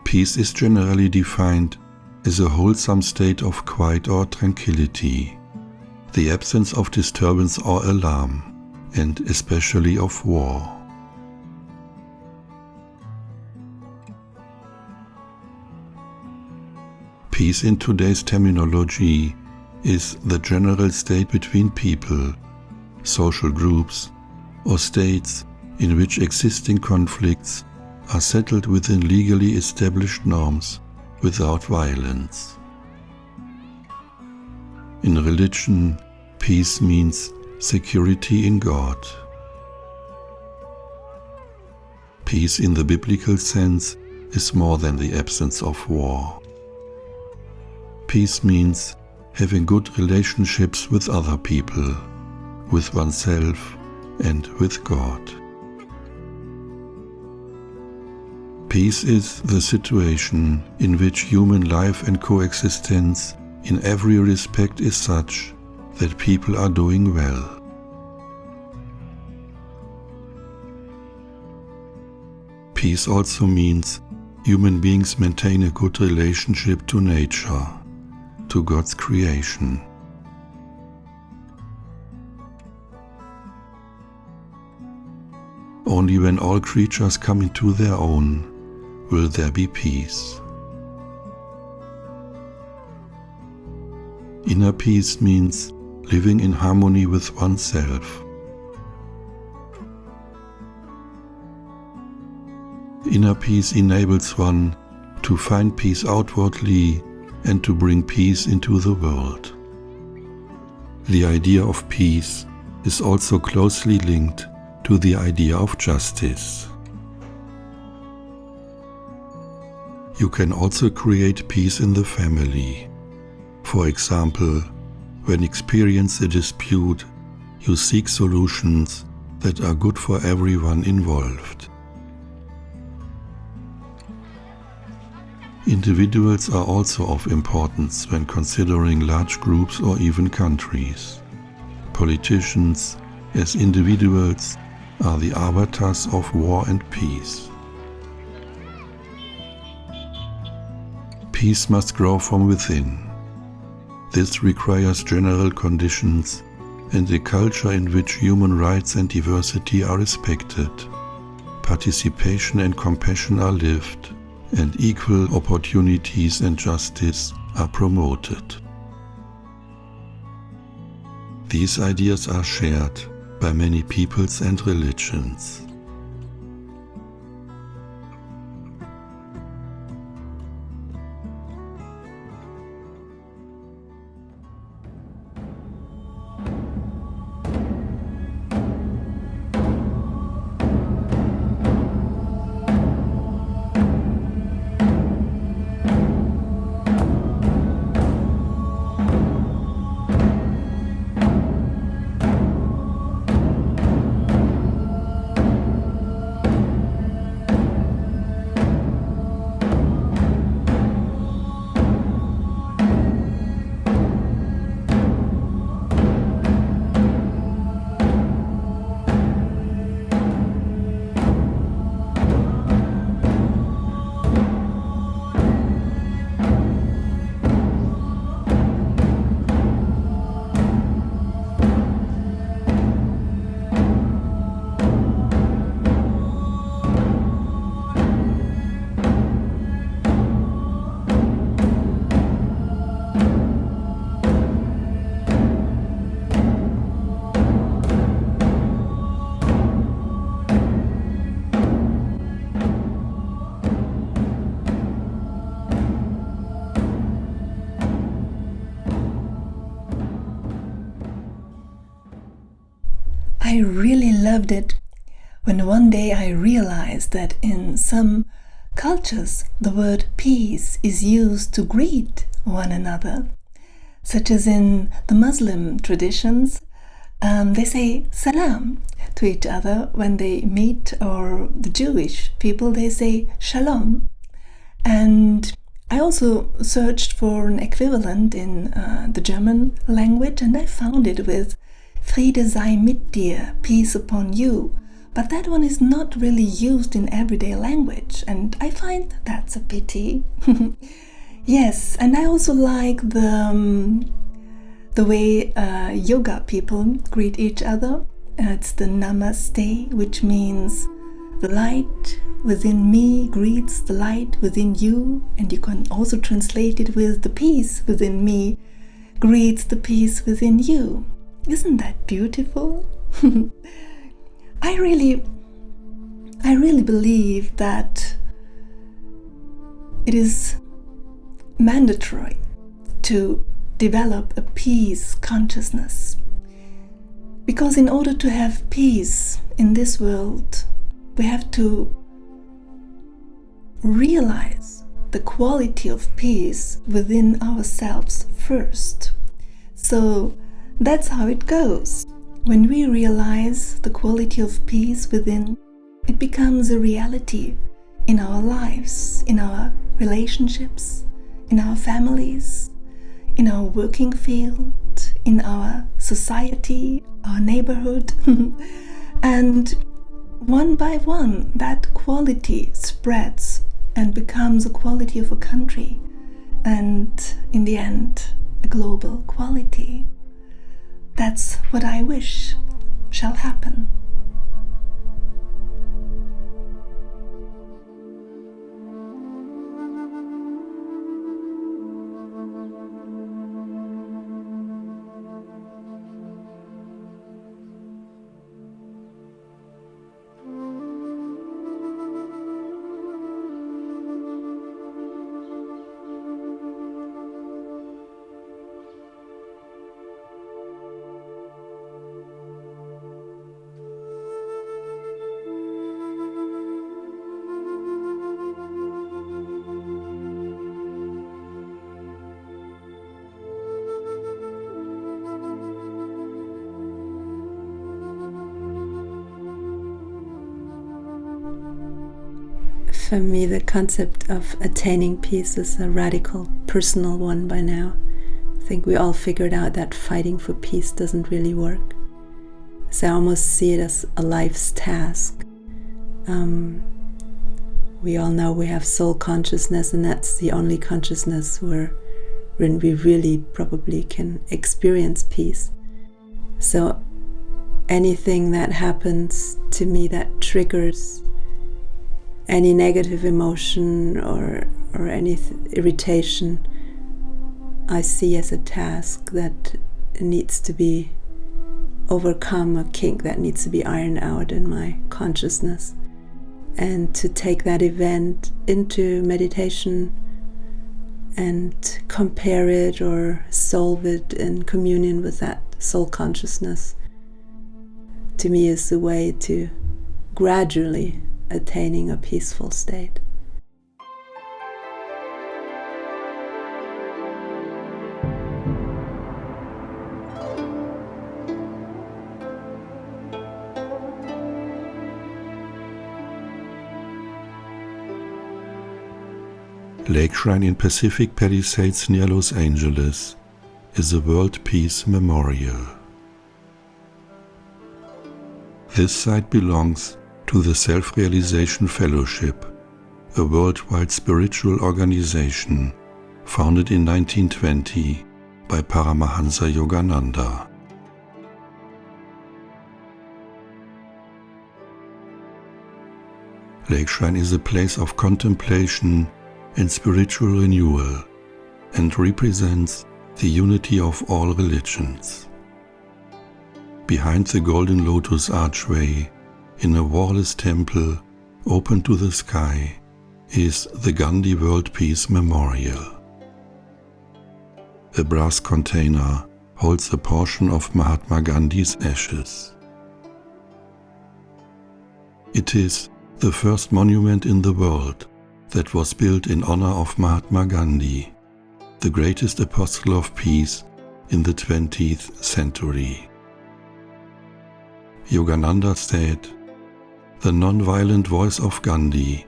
Peace is generally defined as a wholesome state of quiet or tranquility, the absence of disturbance or alarm, and especially of war. Peace in today's terminology is the general state between people, social groups, or states in which existing conflicts are settled within legally established norms without violence. In religion, peace means security in God. Peace in the biblical sense is more than the absence of war. Peace means having good relationships with other people, with oneself, and with God. Peace is the situation in which human life and coexistence in every respect is such that people are doing well. Peace also means human beings maintain a good relationship to nature, to God's creation. Only when all creatures come into their own will there be peace. Inner peace means living in harmony with oneself. Inner peace enables one to find peace outwardly and to bring peace into the world. The idea of peace is also closely linked to the idea of justice. You can also create peace in the family. For example, when experiencing a dispute, you seek solutions that are good for everyone involved. Individuals are also of importance when considering large groups or even countries. Politicians, as individuals, are the arbiters of war and peace. Peace must grow from within. This requires general conditions and a culture in which human rights and diversity are respected, participation and compassion are lived, and equal opportunities and justice are promoted. These ideas are shared by many peoples and religions. I really loved it when one day I realized that in some cultures the word peace is used to greet one another, such as in the Muslim traditions. They say salam to each other when they meet, or the Jewish people, they say shalom. And I also searched for an equivalent in the German language, and I found it with Friede sei mit dir, peace upon you. But that one is not really used in everyday language, and I find that's a pity. Yes, and I also like the way yoga people greet each other. It's the namaste, which means the light within me greets the light within you, and you can also translate it with the peace within me greets the peace within you. Isn't that beautiful? I really believe that it is mandatory to develop a peace consciousness, because in order to have peace in this world, we have to realize the quality of peace within ourselves first. So that's how it goes. When we realize the quality of peace within, it becomes a reality in our lives, in our relationships, in our families, in our working field, in our society, our neighborhood. And one by one, that quality spreads and becomes a quality of a country, and in the end, a global quality. That's what I wish shall happen. For me, the concept of attaining peace is a radical personal one by now. I think we all figured out that fighting for peace doesn't really work. So I almost see it as a life's task. We all know we have soul consciousness, and that's the only consciousness when we really probably can experience peace. So anything that happens to me that triggers any negative emotion or any irritation, I see as a task that needs to be overcome, a kink that needs to be ironed out in my consciousness. And to take that event into meditation and compare it or solve it in communion with that soul consciousness, to me is the way to gradually attaining a peaceful state. Lake Shrine in Pacific Palisades near Los Angeles is a World Peace Memorial. This site belongs to the Self-Realization Fellowship, a worldwide spiritual organization founded in 1920 by Paramahansa Yogananda. Lake Shrine is a place of contemplation and spiritual renewal, and represents the unity of all religions. Behind the Golden Lotus Archway, in a wall-less temple open to the sky, is the Gandhi World Peace Memorial. A brass container holds a portion of Mahatma Gandhi's ashes. It is the first monument in the world that was built in honor of Mahatma Gandhi, the greatest apostle of peace in the 20th century. Yogananda said, "The non-violent voice of Gandhi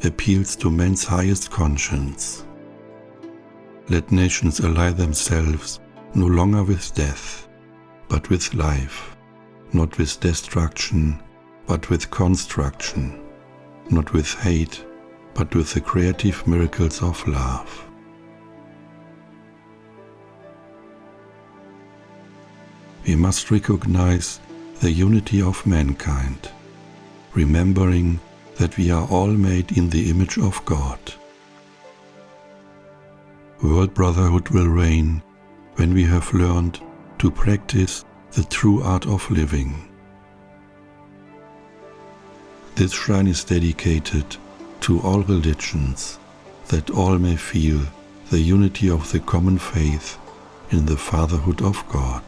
appeals to man's highest conscience. Let nations ally themselves no longer with death, but with life, not with destruction, but with construction, not with hate, but with the creative miracles of love. We must recognize the unity of mankind, remembering that we are all made in the image of God. World brotherhood will reign when we have learned to practice the true art of living. This shrine is dedicated to all religions, that all may feel the unity of the common faith in the fatherhood of God.